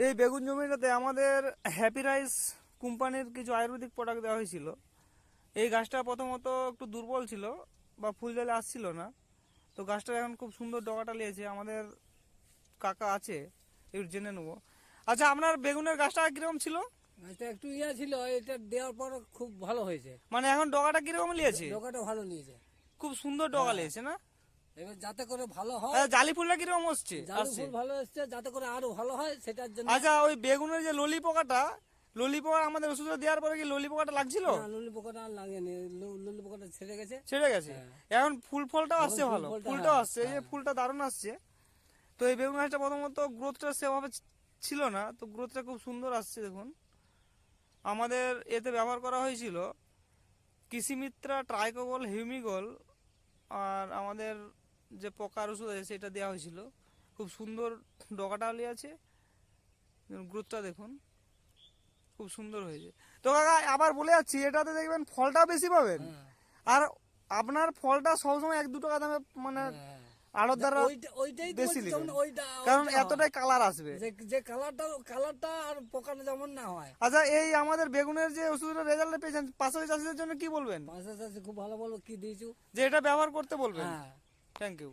এই বেগুন জমিটাতে আমাদের হ্যাপি রাইস কোম্পানির কিছু আয়ুর্বেদিক প্রোডাক্ট দেওয়া হয়েছিল। এই গাছটা প্রথমত একটু দুর্বল ছিল বা ফুল জলে আসছিল না, তো গাছটা এখন খুব সুন্দর ডগাটা নিয়েছে। আমাদের কাকা আছে, একটু জেনে নেবো। আচ্ছা, আপনার বেগুনের গাছটা কিরকম ছিল? এটা একটু ইয়া ছিল, এটা দেওয়ার পর খুব ভালো হয়েছে। মানে এখন ডগাটা কিরকম নিয়েছে? ডগাটা ভালো নিয়েছে। খুব সুন্দর ডগা হ্যাঁ। নিয়েছে না? এবার যাতে করে ভালো হয়, জালি ফুলটা কিরকম আসছে? জালি ফুল ভালো এসছে, যাতে করে আরো ভালো হয় সেটার জন্য। আচ্ছা, ওই বেগুনের যে ললি পোকাটা, ললি পোকা আমাদের ওষুধটা দেওয়ার পরে কি ললি পোকাটা লাগছিল? না, লুলি পোকাটা আর লাগেনি, লুলি পোকাটা ছেড়ে গেছে। ছেড়ে গেছে। হ্যাঁ। এখন ফুল ফলটাও এখন আসছে ফুল ভালো, ফলটা, ফুলটাও হ্যাঁ, আসছে, এই যে হ্যাঁ। ফুলটা দারুণ আসছে। তো এই বেগুন গাছটা প্রথমত গ্রোথটা সেভাবে ছিল না, তো গ্রোথটা খুব সুন্দর আসছে দেখুন। আমাদের এতে ব্যবহার করা হয়েছিল কৃষিমিত্রা, ট্রাইকোগল, হিউমিগল, আর আমাদের যে পোকার ওষুধ আছে সেটা দেওয়া হয়েছিল। খুব সুন্দর ডগাটা আলি আছে, গ্রোথটা দেখুন খুব সুন্দর হয়েছে। তো কাকা আবার বলে যাচ্ছি, এটাতে দেখবেন ফলটা বেশি পাবেন। হ্যাঁ, আর আপনার ফলটা সবসময় 1-2 টাকা দামে মানে হ্যাঁ। আড়তদাররা ওইটাই তো বেশি বলছি, নেবেন, যেমন কারণ ওইটা হয়। এতটাই কালার আসবে। যে কালারটা আর পোকাটা যেমন না হয়। আচ্ছা, এই আমাদের বেগুনের যে ওষুধটা রেজাল্ট পেয়েছেন, পাশাপাশি চাষিদের জন্য কি বলবেন? পাশাপাশি খুব ভালো বলবো কি দিয়েছু। যে এটা ব্যবহার করতে বলবেন। হ্যাঁ। Thank you.